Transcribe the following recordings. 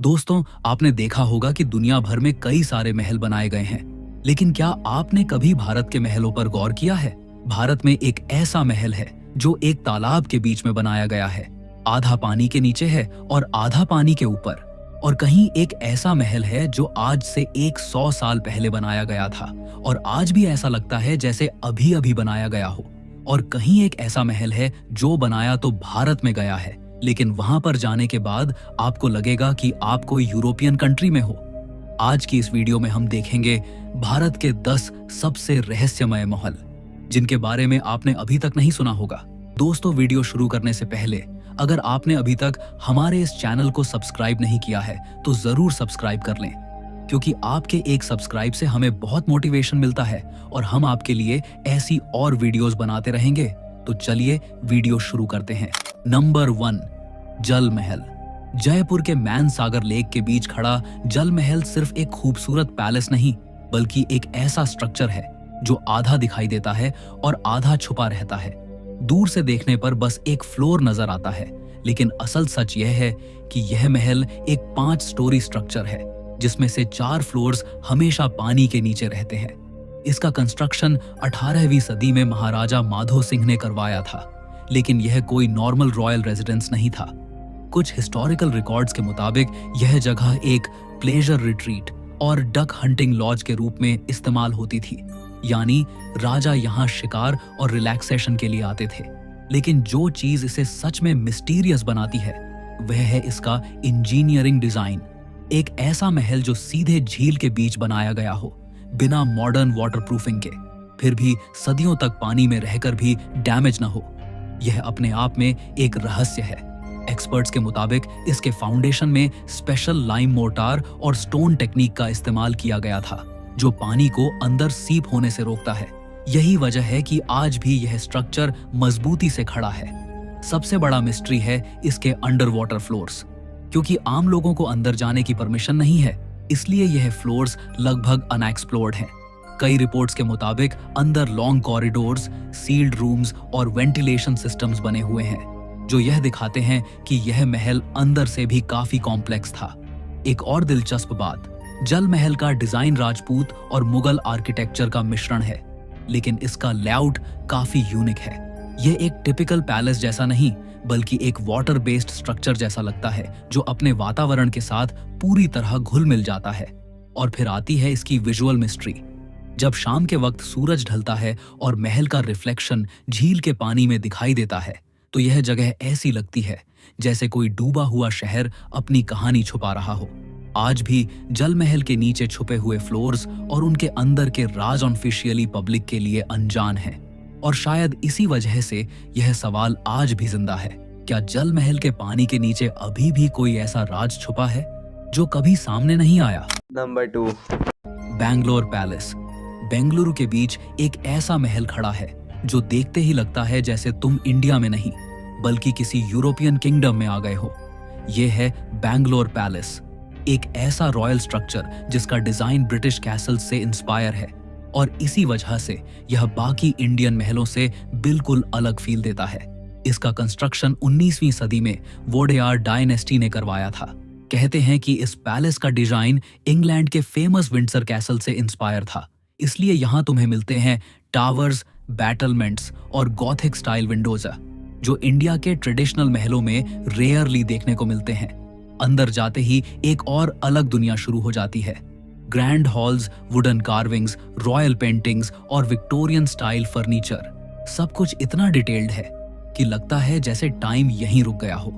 दोस्तों, आपने देखा होगा कि दुनिया भर में कई सारे महल बनाए गए हैं, लेकिन क्या आपने कभी भारत के महलों पर गौर किया है? भारत में एक ऐसा महल है जो एक तालाब के बीच में बनाया गया है। आधा पानी के नीचे है और आधा पानी के ऊपर। और कहीं एक ऐसा महल है जो आज से 100 साल पहले बनाया गया था और आज भी ऐसा लगता है जैसे अभी अभी बनाया गया हो। और कहीं एक ऐसा महल है जो बनाया तो भारत में गया है, लेकिन वहां पर जाने के बाद आपको लगेगा कि आप कोई यूरोपियन कंट्री में हो। आज की इस वीडियो में हम देखेंगे भारत के 10 सबसे रहस्यमय महल जिनके बारे में आपने अभी तक नहीं सुना होगा। दोस्तों, वीडियो शुरू करने से पहले अगर आपने अभी तक हमारे इस चैनल को सब्सक्राइब नहीं किया है तो जरूर सब्सक्राइब कर लें, क्योंकि आपके एक सब्सक्राइब से हमें बहुत मोटिवेशन मिलता है और हम आपके लिए ऐसी और वीडियोस बनाते रहेंगे। तो चलिए वीडियो शुरू करते हैं। नंबर 1, जल महल। जयपुर के मैन सागर लेक के बीच खड़ा जल महल सिर्फ एक खूबसूरत पैलेस नहीं, बल्कि एक ऐसा स्ट्रक्चर है जो आधा दिखाई देता है और आधा छुपा रहता है। दूर से देखने पर बस एक फ्लोर नजर आता है, लेकिन असल सच यह है कि यह महल एक 5 स्टोरी स्ट्रक्चर है, जिसमें से 4 फ्लोर्स हमेशा पानी के नीचे रहते हैं। इसका कंस्ट्रक्शन 18वीं सदी में महाराजा माधो सिंह ने करवाया था, लेकिन यह कोई नॉर्मल रॉयल रेजिडेंस नहीं था। कुछ हिस्टोरिकल रिकॉर्ड्स के मुताबिक यह जगह एक प्लेजर रिट्रीट और डक हंटिंग लॉज के रूप में इस्तेमाल होती थी, यानी राजा यहाँ शिकार और रिलैक्सेशन के लिए आते थे। लेकिन जो चीज इसे सच में मिस्टीरियस बनाती है वह है इसका इंजीनियरिंग डिजाइन। एक ऐसा महल जो सीधे झील के बीच बनाया गया हो, बिना मॉडर्न वाटरप्रूफिंग के, फिर भी सदियों तक पानी में रहकर भी डैमेज न हो। यह अपने आप में एक रहस्य है। एक्सपर्ट्स के मुताबिक इसके फाउंडेशन में स्पेशल लाइम मोर्टार और स्टोन टेक्निक का इस्तेमाल किया गया था, जो पानी को अंदर सीप होने से रोकता है। यही वजह है कि आज भी यह स्ट्रक्चर मजबूती से खड़ा है। सबसे बड़ा मिस्ट्री है इसके अंडर वाटर फ्लोर्स। क्योंकि आम लोगों को अंदर जाने की परमिशन नहीं है, इसलिए यह फ्लोर्स लगभग अनएक्सप्लोर्ड हैं। कई रिपोर्ट्स के मुताबिक अंदर लॉन्ग कॉरिडोर्स, सील्ड रूम्स और वेंटिलेशन सिस्टम्स बने हुए हैं, जो यह दिखाते हैं कि यह महल अंदर से भी काफी कॉम्प्लेक्स था। एक और दिलचस्प बात, जल महल का डिजाइन राजपूत और मुगल आर्किटेक्चर का मिश्रण है, लेकिन इसका लेआउट काफी यूनिक है। यह एक टिपिकल पैलेस जैसा नहीं, बल्कि एक वाटर बेस्ड स्ट्रक्चर जैसा लगता है, जो अपने वातावरण के साथ पूरी तरह घुल मिल जाता है। और फिर आती है इसकी विजुअल मिस्ट्री। जब शाम के वक्त सूरज ढलता है और महल का रिफ्लेक्शन झील के पानी में दिखाई देता है, तो यह जगह ऐसी लगती है जैसे कोई डूबा हुआ शहर अपनी कहानी छुपा रहा हो। आज भी जल महल के नीचे छुपे हुए फ्लोर्स और उनके अंदर के राज ऑफिशियली पब्लिक के लिए अनजान हैं। और शायद इसी वजह से यह सवाल आज भी जिंदा है, क्या जल महल के पानी के नीचे अभी भी कोई ऐसा राज छुपा है जो कभी सामने नहीं आया? Number 2, Bangalore palace. बेंगलुरु के बीच एक ऐसा महल खड़ा है जो देखते ही लगता है जैसे तुम इंडिया में नहीं, बल्कि किसी यूरोपियन किंगडम में आ गए हो। यह है बैंगलोर पैलेस, एक ऐसा रॉयल स्ट्रक्चर जिसका डिजाइन ब्रिटिश कैसल से इंस्पायर है, और इसी वजह से यह बाकी इंडियन महलों से बिल्कुल अलग फील देता है। इसका कंस्ट्रक्शन 19वीं सदी में वोडेयार डायनेस्टी ने करवाया था। कहते हैं कि इस पैलेस का डिजाइन इंग्लैंड के फेमस विंडसर कैसल से इंस्पायर था, इसलिए यहाँ तुम्हें मिलते हैं टावर्स, बैटलमेंट्स और गॉथिक स्टाइल विंडोज, जो इंडिया के ट्रेडिशनल महलों में रेयरली देखने को मिलते हैं। अंदर जाते ही एक और अलग दुनिया शुरू हो जाती है। Grand halls, wooden carvings, royal paintings और विक्टोरियन स्टाइल फर्नीचर, सब कुछ इतना डिटेल्ड है कि लगता है जैसे टाइम यहीं रुक गया हो।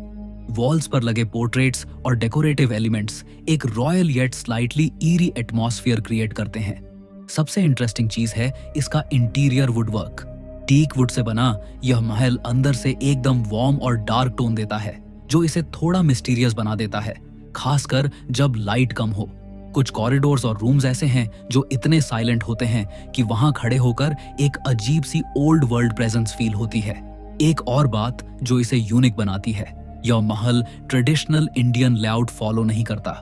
वॉल्स पर लगे पोर्ट्रेट्स और डेकोरेटिव एलिमेंट्स एक royal yet slightly eerie atmosphere create करते हैं। सबसे इंटरेस्टिंग चीज है इसका interior woodwork. Teak would say बना यह महल अंदर से एकदम वार्म और डार्क टोन देता है, जो इसे थोड़ा मिस्टीरियस बना देता है, खासकर जब लाइट कम हो। कुछ कॉरिडोर्स और रूम्स ऐसे हैं जो इतने साइलेंट होते हैं कि वहां खड़े होकर एक अजीब सी ओल्ड वर्ल्ड प्रेजेंस फील होती है। एक और बात जो इसे यूनिक बनाती है, यह महल ट्रेडिशनल इंडियन लेआउट फॉलो नहीं करता।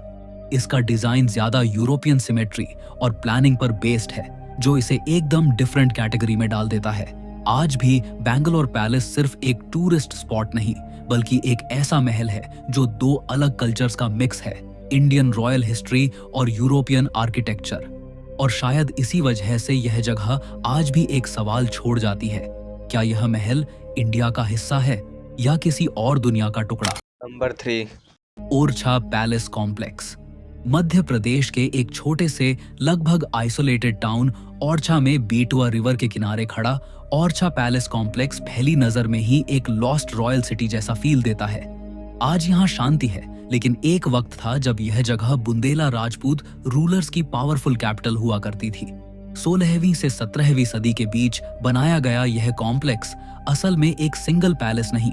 इसका डिजाइन ज्यादा यूरोपियन सिमेट्री और प्लानिंग पर बेस्ड है, जो इसे एकदम डिफरेंट कैटेगरी में डाल देता है। आज भी बैंगलोर पैलेस सिर्फ एक टूरिस्ट स्पॉट नहीं, बल्कि एक ऐसा महल है जो 2 अलग कल्चर्स का मिक्स है, इंडियन रॉयल हिस्ट्री और यूरोपियन आर्किटेक्चर। और शायद इसी वजह से यह जगह आज भी एक सवाल छोड़ जाती है, क्या यह महल इंडिया का हिस्सा है या किसी और दुनिया का टुकड़ा? Number 3। Orchha palace complex. Madhya Pradesh के एक छोटे से लगभग आइसोलेटेड टाउन ओरछा में बेटवा रिवर के किनारे खड़ा ओरछा पैलेस कॉम्प्लेक्स पहली नजर में ही एक लॉस्ट रॉयल सिटी जैसा फील देता है। आज यहाँ शांति है, लेकिन एक वक्त था जब यह जगह बुंदेला राजपूत रूलर्स की पावरफुल कैपिटल हुआ करती थी। 16वीं से 17वीं सदी के बीच बनाया गया यह कॉम्प्लेक्स असल में एक सिंगल पैलेस नहीं,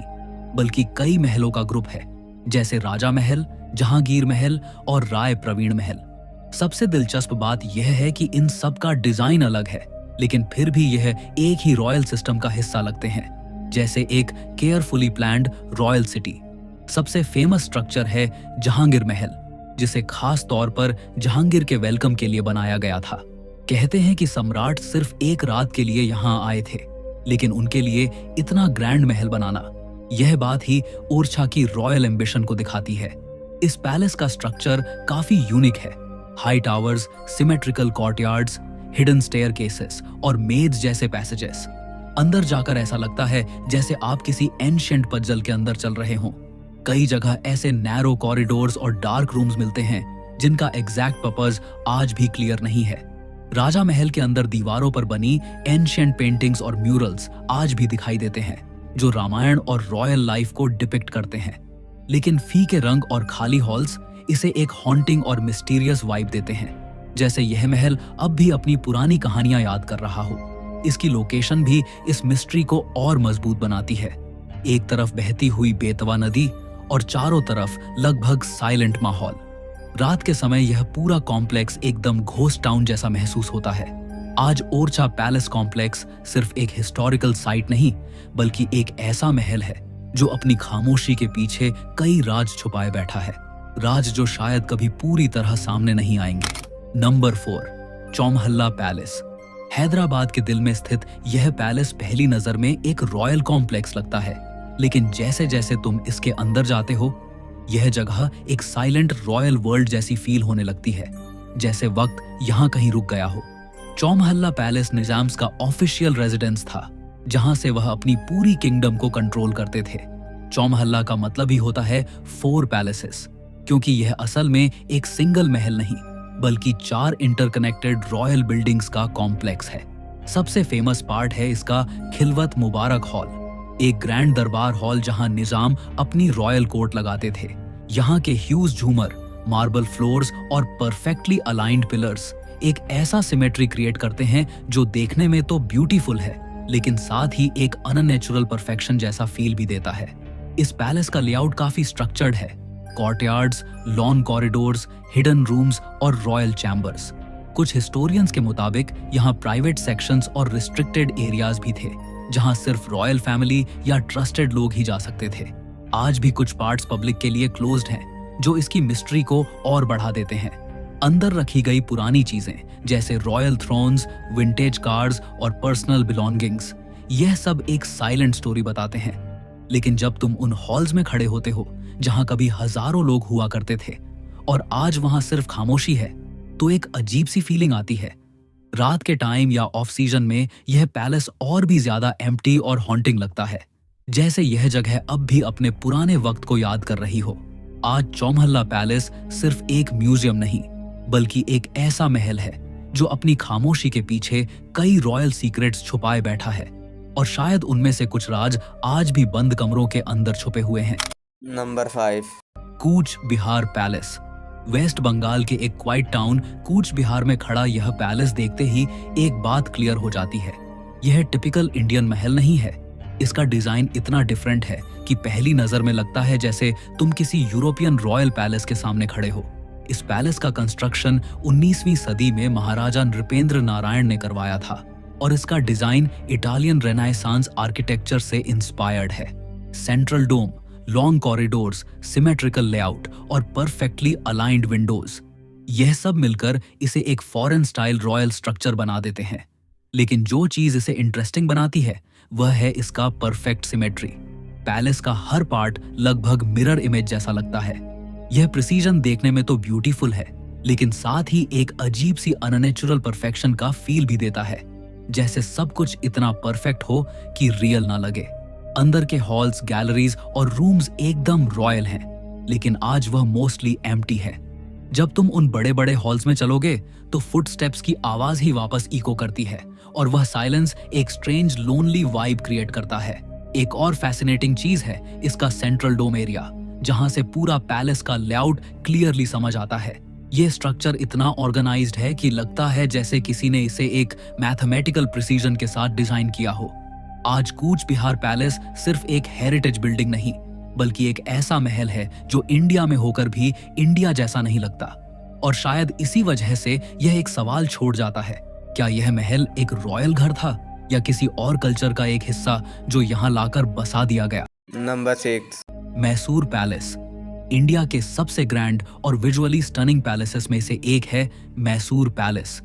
बल्कि कई महलों का ग्रुप है, जैसे राजा महल, जहांगीर महल और राय प्रवीण महल। सबसे दिलचस्प बात यह है कि इन सब का डिजाइन अलग है, लेकिन फिर भी यह एक ही रॉयल सिस्टम का हिस्सा लगते हैं, जैसे एक केयरफुली प्लान्ड रॉयल सिटी। सबसे फेमस स्ट्रक्चर है जहांगीर महल, जिसे खास तौर पर जहांगीर के वेलकम के लिए बनाया गया था। कहते हैं कि सम्राट सिर्फ एक रात के लिए यहाँ आए थे, लेकिन उनके लिए इतना ग्रैंड महल बनाना, यह बात ही ओरछा की रॉयल एम्बिशन को दिखाती है। इस पैलेस का स्ट्रक्चर काफी यूनिक है। High towers, symmetrical courtyards, hidden staircases और मेज जैसे पैसेजेस। अंदर जाकर ऐसा लगता है जैसे आप किसी एंशिएंट पजल के अंदर चल रहे हों। कई जगह ऐसे नैरो कॉरिडोर्स और डार्क रूम्स मिलते हैं जिनका एग्जैक्ट पर्पस आज भी क्लियर नहीं है। राजा महल के अंदर दीवारों पर बनी एंशिएंट पेंटिंग्स और म्यूरल्स आज भी दिखाई देते हैं, जो रामायण और रॉयल लाइफ को डिपिक्ट करते हैं। लेकिन फीके रंग और खाली हॉल्स इसे एक हॉन्टिंग और मिस्टीरियस वाइब देते हैं, जैसे यह महल अब भी अपनी पुरानी कहानियां याद कर रहा हो। इसकी लोकेशन भी इस मिस्ट्री को और मजबूत बनाती है। एक तरफ बहती हुई बेतवा नदी और चारों तरफ लगभग साइलेंट माहौल। रात के समय यह पूरा कॉम्प्लेक्स एकदम घोस्ट टाउन जैसा महसूस होता है। आज ओरछा पैलेस कॉम्प्लेक्स सिर्फ एक हिस्टोरिकल साइट नहीं, बल्कि एक ऐसा महल है जो अपनी खामोशी के पीछे कई राज छुपाए बैठा है, राज जो शायद कभी पूरी तरह सामने नहीं आएंगे। Number 4, चौमहल्ला palace. हैदराबाद के दिल में स्थित यह पैलेस पहली नजर में एक रॉयल कॉम्प्लेक्स लगता है, लेकिन जैसे जैसे तुम इसके अंदर जाते हो, यह जगह एक साइलेंट रॉयल वर्ल्ड जैसी फील होने लगती है, जैसे वक्त यहाँ कहीं रुक गया हो। चौमहल्ला पैलेस निजाम्स का ऑफिशियल रेजिडेंस था, जहां से वह अपनी पूरी किंगडम को कंट्रोल करते थे। चौमहल्ला का मतलब ही होता है 4 पैलेसेस, क्योंकि यह असल में एक सिंगल महल नहीं, बल्कि 4 इंटरकनेक्टेड रॉयल बिल्डिंग्स का कॉम्प्लेक्स है। सबसे फेमस पार्ट है इसका खिलवत मुबारक हॉल, एक ग्रैंड दरबार हॉल जहां निजाम अपनी रॉयल कोर्ट लगाते थे। यहाँ के ह्यूज झूमर, मार्बल फ्लोर्स और परफेक्टली अलाइंड पिलर्स एक ऐसा सिमेट्री क्रिएट करते हैं जो देखने में तो ब्यूटीफुल है, लेकिन साथ ही एक अननेचुरल परफेक्शन जैसा फील भी देता है। इस पैलेस का लेआउट काफी स्ट्रक्चर्ड है। Courtyards, lawn corridors, hidden rooms और रॉयल चैम्बर्स। कुछ हिस्टोरियंस के मुताबिक यहाँ प्राइवेट सेक्शंस और रिस्ट्रिक्टेड एरियाज भी थे, जहाँ सिर्फ रॉयल फैमिली या ट्रस्टेड लोग ही जा सकते थे। आज भी कुछ पार्ट्स पब्लिक के लिए क्लोज्ड हैं, जो इसकी मिस्ट्री को और बढ़ा देते हैं। अंदर रखी गई पुरानी चीजें जैसे रॉयल थ्रोन्स, विंटेज कार्स और पर्सनल बिलोंगिंग्स, यह सब एक साइलेंट स्टोरी बताते हैं। लेकिन जब तुम उन हॉल्स में खड़े होते हो जहां कभी हजारों लोग हुआ करते थे और आज वहां सिर्फ खामोशी है, तो एक अजीब सी फीलिंग आती है। रात के टाइम या ऑफ सीजन में यह पैलेस और भी ज्यादा एम्प्टी और हॉन्टिंग लगता है, जैसे यह जगह अब भी अपने पुराने वक्त को याद कर रही हो। आज चौमहल्ला पैलेस सिर्फ एक म्यूजियम नहीं, बल्कि एक ऐसा महल है जो अपनी खामोशी के पीछे कई रॉयल सीक्रेट्स छुपाए बैठा है, और शायद उनमें से कुछ राज आज भी बंद कमरों के अंदर छुपे हुए हैं। Number 5, Cooch Behar palace. Waste Bengal के एक क्वाइट टाउन कूच बिहार में खड़ा यह पैलेस देखते ही एक बात क्लियर हो जाती है, यह टिपिकल इंडियन महल नहीं है। इसका डिजाइन इतना डिफरेंट है कि पहली नजर में लगता है जैसे तुम किसी यूरोपियन रॉयल पैलेस के सामने खड़े हो। इस पैलेस का कंस्ट्रक्शन 19वीं सदी में महाराजा नृपेंद्र नारायण ने करवाया था, और इसका डिजाइन इटालियन रेनाइसांस आर्किटेक्चर से इंस्पायर्ड है। सेंट्रल डोम, लॉन्ग कॉरिडोर्स, सिमेट्रिकल लेआउट और परफेक्टली अलाइंड विंडोज, यह सब मिलकर इसे एक फॉरेन स्टाइल रॉयल स्ट्रक्चर बना देते हैं। लेकिन जो चीज इसे इंटरेस्टिंग बनाती है वह है इसका परफेक्ट सिमेट्री। पैलेस का हर पार्ट लगभग मिरर इमेज जैसा लगता है। यह प्रिसीजन देखने में तो ब्यूटीफुल है, लेकिन साथ ही एक अजीब सी अननेचुरल परफेक्शन का फील भी देता है, जैसे सब कुछ इतना परफेक्ट हो कि रियल ना लगे। अंदर के हॉल्स, गैलरीज और रूम्स एकदम रॉयल हैं, लेकिन आज वह मोस्टली एम्प्टी है। जब तुम उन बड़े बड़े हॉल्स में चलोगे तो फुटस्टेप्स की आवाज ही वापस इको करती है और वह साइलेंस एक स्ट्रेंज लोनली वाइब क्रिएट करता है। एक और फैसिनेटिंग चीज है इसका सेंट्रल डोम एरिया, जहां से पूरा पैलेस का लेआउट क्लियरली समझ आता है। यह स्ट्रक्चर इतना ऑर्गेनाइज्ड है कि लगता है जैसे किसी ने इसे एक मैथमेटिकल प्रिसीजन के साथ डिजाइन किया हो। आज कूच बिहार पैलेस सिर्फ एक हेरिटेज बिल्डिंग नहीं, बल्कि एक ऐसा महल है जो इंडिया में होकर भी इंडिया जैसा नहीं लगता। और शायद इसी वजह से यह एक सवाल छोड़ जाता है, क्या यह महल एक रॉयल घर था या किसी और कल्चर का एक हिस्सा जो यहाँ लाकर बसा दिया गया। नंबर 6। मैसूर पैलेस इंडिया के सबसे ग्रैंड और विजुअली स्टनिंग पैलेसेस में से एक है मैसूर पैलेस।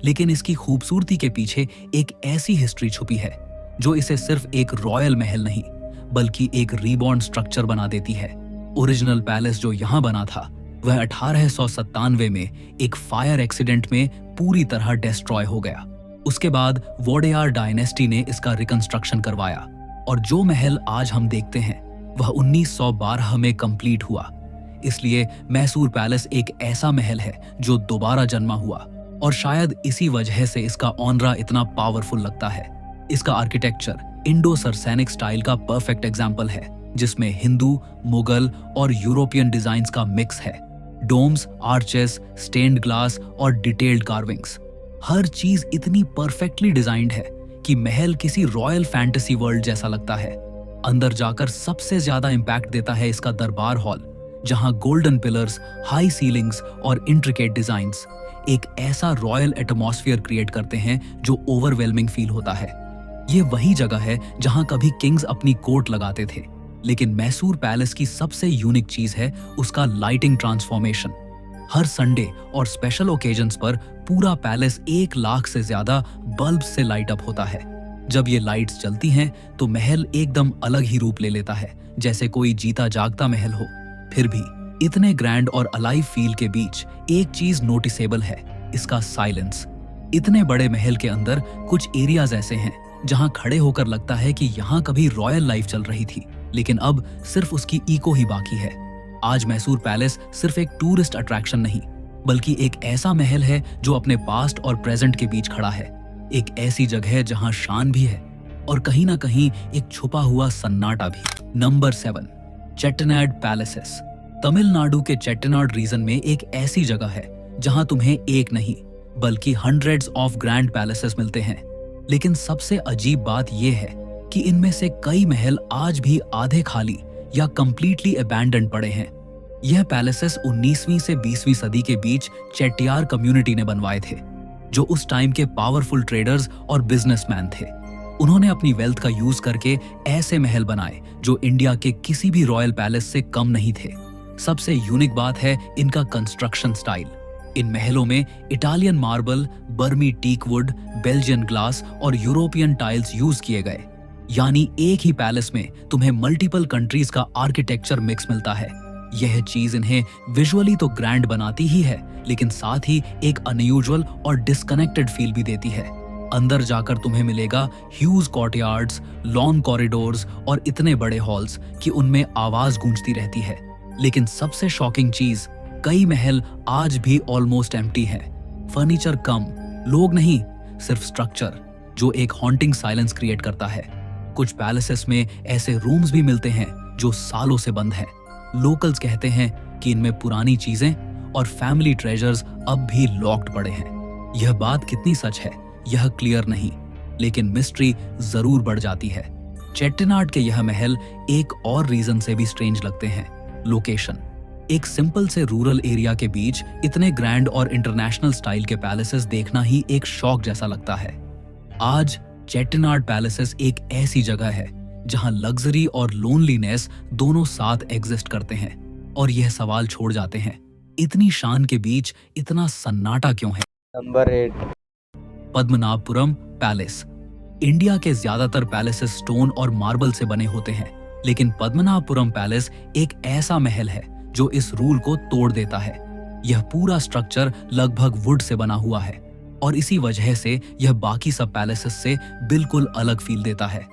लेकिन इसकी खूबसूरती के पीछे एक ऐसी हिस्ट्री छुपी है जो इसे सिर्फ एक रॉयल महल नहीं बल्कि एक रीबॉर्न स्ट्रक्चर बना देती है। ओरिजिनल पैलेस जो यहाँ बना था वह 1897 में एक फायर एक्सीडेंट में पूरी तरह डिस्ट्रॉय हो गया। उसके बाद वोडेयार डायनेस्टी ने इसका रिकंस्ट्रक्शन करवाया और जो महल आज हम देखते हैं वह 1912 में कंप्लीट हुआ। इसलिए मैसूर पैलेस एक ऐसा महल है जो दोबारा जन्मा हुआ और शायद इसी वजह से इसका ऑनरा इतना पावरफुल लगता है। इसका आर्किटेक्चर इंडो सरसैनिक स्टाइल का परफेक्ट एग्जाम्पल है, जिसमें हिंदू, मुगल और यूरोपियन डिजाइन्स का मिक्स है। डोम्स, आर्चेस, स्टेन्ड ग्लास और डिटेल्ड कार्विंग्स, हर चीज इतनी परफेक्टली डिजाइन्ड है कि महल किसी रॉयल फैंटेसी वर्ल्ड जैसा लगता है। अंदर जाकर सबसे ज्यादा इंपैक्ट देता है इसका दरबार हॉल, जहां गोल्डन पिलर्स, हाई सीलिंग्स और इंट्रिकेट डिजाइन्स एक ऐसा रॉयल एटमॉस्फेयर क्रिएट करते हैं जो ओवरवेलमिंग फील होता है। ये वही जगह है जहां कभी किंग्स अपनी कोर्ट लगाते थे। लेकिन मैसूर पैलेस की सबसे यूनिक चीज है उसका लाइटिंग ट्रांसफॉर्मेशन। हर संडे और स्पेशल ओकेजन्स पर पूरा पैलेस 1 लाख से ज्यादा बल्ब से लाइट अप होता है। जब ये लाइट्स चलती हैं तो महल एकदम अलग ही रूप ले लेता है, जैसे कोई जीता जागता महल हो। फिर भी इतने ग्रैंड और अलाइव फील के बीच एक चीज नोटिसेबल है, इसका साइलेंस। इतने बड़े महल के अंदर कुछ एरियाज ऐसे हैं जहां खड़े होकर लगता है कि यहाँ कभी रॉयल लाइफ चल रही थी, लेकिन अब सिर्फ उसकी इको ही बाकी है। आज मैसूर पैलेस सिर्फ एक टूरिस्ट अट्रैक्शन नहीं, बल्कि एक ऐसा महल है जो अपने पास्ट और प्रेजेंट के बीच खड़ा है। एक ऐसी जगह जहां शान भी है और कहीं ना कहीं एक छुपा हुआ सन्नाटा भी। Number 7, चेट्टनाड palaces. तमिलनाडु के चेट्टनाड रीजन में एक ऐसी जगह है जहां तुम्हें एक नहीं बल्कि हंड्रेड्स ऑफ ग्रैंड पैलेसेस मिलते हैं। लेकिन सबसे अजीब बात यह है कि इनमें से कई महल आज भी आधे खाली या कंप्लीटली अबैंडन पड़े हैं। यह पैलेसेस 19वीं से 20वीं सदी के बीच चेट्टियार कम्युनिटी ने बनवाए थे, जो उस टाइम के पावरफुल ट्रेडर्स और बिजनेसमैन थे। उन्होंने अपनी वेल्थ का यूज करके ऐसे महल बनाए जो इंडिया के किसी भी रॉयल पैलेस से कम नहीं थे। सबसे यूनिक बात है इनका कंस्ट्रक्शन स्टाइल। इन महलों में इटालियन मार्बल, बर्मी टीक वुड, बेल्जियन ग्लास और यूरोपियन टाइल्स यूज किए गए। यानी एक ही पैलेस में तुम्हें मल्टीपल कंट्रीज का आर्किटेक्चर मिक्स मिलता है। यह चीज इन्हें विजुअली तो ग्रैंड बनाती ही है, लेकिन साथ ही एक अनयूजुअल और डिस्कनेक्टेड फील भी देती है। अंदर जाकर तुम्हें मिलेगा ह्यूज कॉर्टयार्ड्स, लॉन कॉरिडोर्स और इतने बड़े हॉल्स कि उनमें आवाज गूंजती रहती है। लेकिन सबसे शॉकिंग चीज, कई महल आज भी ऑलमोस्ट एम्प्टी हैं। फर्नीचर कम, लोग नहीं, सिर्फ स्ट्रक्चर जो एक हॉन्टिंग साइलेंस क्रिएट करता है। कुछ पैलेसेस में ऐसे रूम्स भी मिलते हैं जो सालों से बंद हैं। लोकल्स कहते हैं कि इनमें पुरानी चीजें और फैमिली ट्रेजर्स अब भी लॉक्ड पड़े हैं। यह बात कितनी सच है यह क्लियर नहीं, लेकिन मिस्ट्री जरूर बढ़ जाती है। चेट्टिनाड के यह महल एक और रीजन से भी स्ट्रेंज लगते हैं, लोकेशन। एक सिंपल से रूरल एरिया के बीच इतने ग्रैंड और इंटरनेशनल स्टाइल के पैलेसेस देखना ही एक शौक जैसा लगता है। आज चेट्टिनाड पैलेसेस एक ऐसी जगह है जहां लग्जरी और लोनलीनेस दोनों साथ एग्जिस्ट करते हैं और यह सवाल छोड़ जाते हैं, इतनी शान के बीच इतना सन्नाटा क्यों है। Number 8, Padmanabhapuram palace. इंडिया के ज्यादातर पैलेसेस स्टोन और मार्बल से बने होते हैं, लेकिन पद्मनाभपुरम पैलेस एक ऐसा महल है जो इस रूल को तोड़ देता है। यह पूरा स्ट्रक्चर लगभग वुड से बना हुआ है और इसी वजह से यह बाकी सब पैलेसेस से बिल्कुल अलग फील देता है।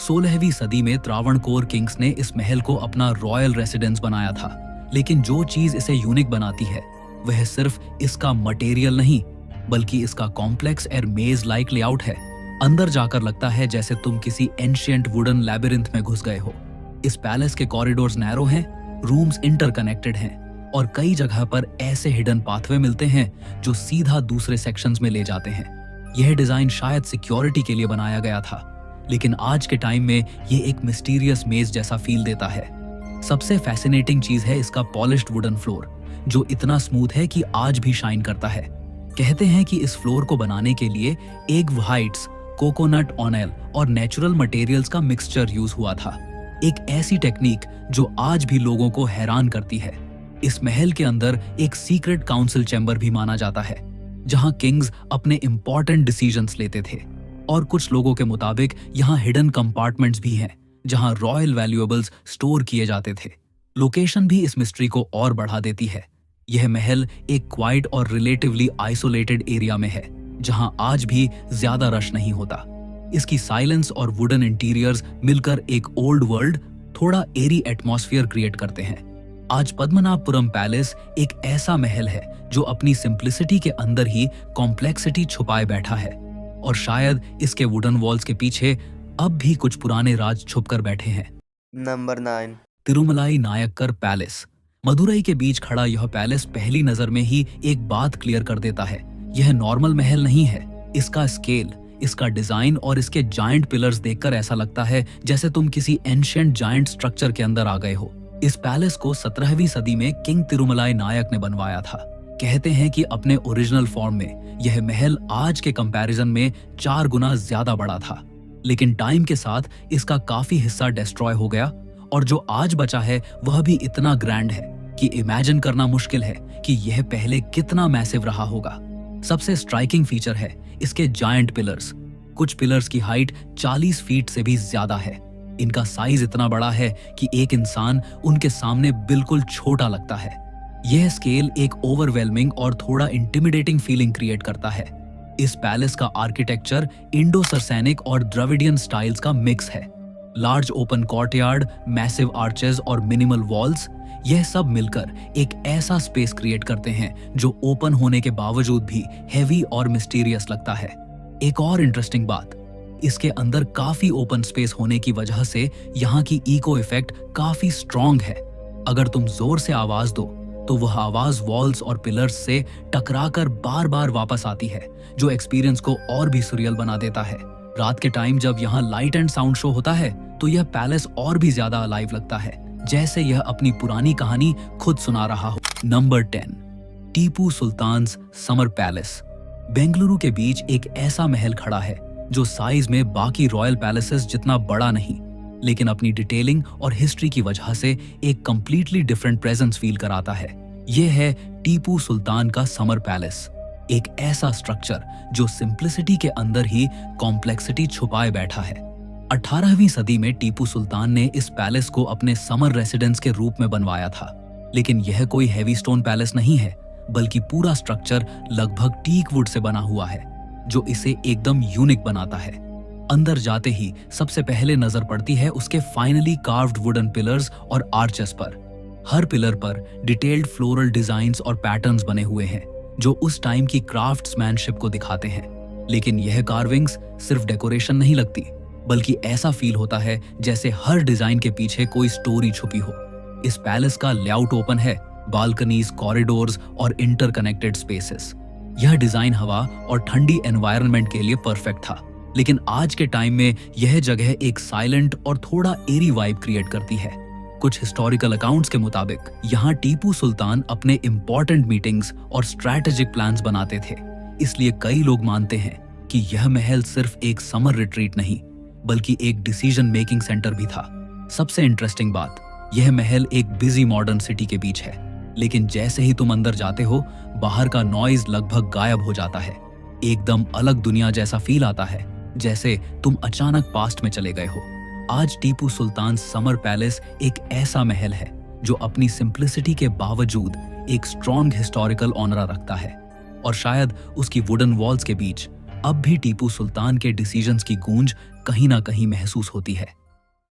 16वीं सदी में त्रावणकोर किंग्स ने इस महल को अपना रॉयल रेसिडेंस बनाया था, लेकिन जो चीज इसे यूनिक बनाती है वह सिर्फ इसका मटेरियल नहीं बल्कि इसका कॉम्प्लेक्स और मेज लाइक लेआउट है। अंदर जाकर लगता है जैसे तुम किसी एंशिएंट वुडन लैबिरिंथ में घुस गए हो। इस पैलेस के कॉरिडोर्स नैरो हैं, रूम्स इंटरकनेक्टेड हैं और कई जगह पर ऐसे हिडन पाथवे मिलते हैं जो सीधा दूसरे सेक्शंस में ले जाते हैं। यह डिजाइन शायद सिक्योरिटी के लिए बनाया गया था, लेकिन आज के टाइम में ये एक मिस्टीरियस मेज जैसा फील देता है। सबसे फैसिनेटिंग चीज है इसका पॉलिश्ड वुडन फ्लोर, जो इतना स्मूथ है कि आज भी शाइन करता है। कहते हैं कि इस फ्लोर को बनाने के लिए एग व्हाइट्स, कोकोनट ऑनेल और नेचुरल मटेरियल्स का मिक्सचर यूज हुआ था। एक ऐसी टेक्निक जो आज भी लोगों को हैरान करती है। इस महल के अंदर एक सीक्रेट काउंसिल चैम्बर भी माना जाता है, जहां किंग्स अपने इंपॉर्टेंट डिसीजंस लेते थे और कुछ लोगों के मुताबिक यहाँ हिडन कंपार्टमेंट्स भी हैं जहां रॉयल वैल्यूएबल्स स्टोर किए जाते थे। लोकेशन भी इस मिस्ट्री को और बढ़ा देती है। यह महल एक क्वाइट और रिलेटिवली आइसोलेटेड एरिया में है, जहां आज भी ज्यादा रश नहीं होता। इसकी साइलेंस और वुडन इंटीरियर्स मिलकर एक ओल्ड वर्ल्ड, थोड़ा एरी एटमॉस्फेयर क्रिएट करते हैं। आज पद्मनाभपुरम पैलेस एक ऐसा महल है जो अपनी सिंप्लिसिटी के अंदर ही कॉम्प्लेक्सिटी छुपाए बैठा है, और शायद इसके वुडन वॉल्स के पीछे अब भी कुछ पुराने राज छुपकर बैठे हैं। Number 9 Tirumalai Nayakkar palace. मदुरई के बीच खड़ा यह पैलेस पहली नजर में ही एक बात क्लियर कर देता है। यह नॉर्मल महल नहीं है। इसका स्केल, इसका डिजाइन और इसके जायंट पिलर्स देखकर ऐसा लगता है जैसे तुम किसी एंशिएंट जायंट स्ट्रक्चर के अंदर आ गए हो। इस पैलेस को 17वीं सदी में किंग तिरुमलाई नायक ने बनवाया था। कहते हैं कि अपने ओरिजिनल फॉर्म में यह महल आज के कंपैरिजन में 4 गुना ज्यादा बड़ा था, लेकिन टाइम के साथ इसका काफी हिस्सा डिस्ट्रॉय हो गया और जो आज बचा है वह भी इतना ग्रैंड है कि इमेजिन करना मुश्किल है कि यह पहले कितना मैसिव रहा होगा। सबसे स्ट्राइकिंग फीचर है इसके जायंट पिलर्स। कुछ पिलर्स की हाइट 40 फीट से भी ज्यादा है। इनका साइज इतना बड़ा है कि एक इंसान उनके सामने बिल्कुल छोटा लगता है। यह स्केल एक ओवरवेलमिंग और थोड़ा इंटिमिडेटिंग फीलिंग क्रिएट करता है। इस पैलेस का आर्किटेक्चर इंडो सरसैनिक और द्रविडियन स्टाइल्स का मिक्स है। Large open courtyard, massive arches और मिनिमल वॉल्स, यह सब मिलकर एक ऐसा स्पेस क्रिएट करते हैं जो ओपन होने के बावजूद भी हेवी और मिस्टीरियस लगता है। एक और इंटरेस्टिंग बात, इसके अंदर काफी ओपन स्पेस होने की वजह से यहाँ की इको इफेक्ट काफी स्ट्रॉन्ग है। अगर तुम जोर से आवाज दो तो वह आवाज वॉल्स और पिलर्स से टकराकर बार बार वापस आती है, जो एक्सपीरियंस को और भी सुरियल बना देता है। रात के टाइम जब यहाँ लाइट एंड साउंड शो होता है तो यह पैलेस और भी ज्यादा अलाइव लगता है, जैसे यह अपनी पुरानी कहानी खुद सुना रहा हो। Number 10, Tipu Sultan's summer palace. Bengaluru के बीच एक ऐसा महल खड़ा है जो साइज में बाकी रॉयल पैलेसेस जितना बड़ा नहीं, लेकिन अपनी डिटेलिंग और हिस्ट्री की वजह से एक कंप्लीटली डिफरेंट प्रेजेंस फील कराता है। यह है टीपू सुल्तान का समर पैलेस, एक ऐसा स्ट्रक्चर जो सिंप्लिसिटी के अंदर ही कॉम्प्लेक्सिटी छुपाए बैठा है। 18वीं सदी में टीपू सुल्तान ने इस पैलेस को अपने समर रेसिडेंस के रूप में बनवाया था, लेकिन यह कोई हैवी स्टोन पैलेस नहीं है, बल्कि पूरा स्ट्रक्चर लगभग टीक वुड से बना हुआ है, जो इसे एकदम यूनिक बनाता है। अंदर जाते ही सबसे पहले नजर पड़ती है उसके फाइनली कार्व्ड वुडन पिलर्स और आर्चेस पर। हर पिलर पर डिटेल्ड फ्लोरल डिजाइन्स और पैटर्न्स बने हुए हैं जो उस टाइम की क्राफ्ट्समैनशिप को दिखाते हैं। लेकिन यह कार्विंग्स सिर्फ डेकोरेशन नहीं लगती, बल्कि ऐसा फील होता है जैसे हर डिजाइन के पीछे कोई स्टोरी छुपी हो। इस पैलेस का लेआउट ओपन है, बालकनीज, कॉरिडोर्स और इंटरकनेक्टेड स्पेसेस। यह डिजाइन हवा और ठंडी एनवायरनमेंट के लिए परफेक्ट था, लेकिन आज के टाइम में यह जगह एक साइलेंट और थोड़ा एरी वाइब क्रिएट करती है। कुछ हिस्टोरिकल अकाउंट्स के मुताबिक यहाँ टीपू सुल्तान अपने इंपॉर्टेंट मीटिंग्स और स्ट्रैटेजिक प्लान्स बनाते थे, इसलिए कई लोग मानते हैं कि यह महल सिर्फ एक समर रिट्रीट नहीं, बल्कि एक डिसीजन मेकिंग सेंटर भी था। सबसे इंटरेस्टिंग बात, यह महल एक बिजी मॉडर्न सिटी के बीच है, लेकिन जैसे ही तुम अंदर जाते हो, बाहर का नॉइज लगभग गायब हो जाता है। एकदम अलग दुनिया जैसा फील आता है, जैसे तुम अचानक पास्ट में चले गए हो। आज टीपू सुल्तान समर पैलेस एक ऐसा महल है जो अपनी सिंप्लिसिटी के बावजूद एक स्ट्रॉन्ग हिस्टोरिकल ऑनरा रखता है। और शायद उसकी वुडन वॉल्स के बीच अब भी टीपू सुल्तान के डिसीजंस की गूंज कहीं ना कहीं महसूस होती है।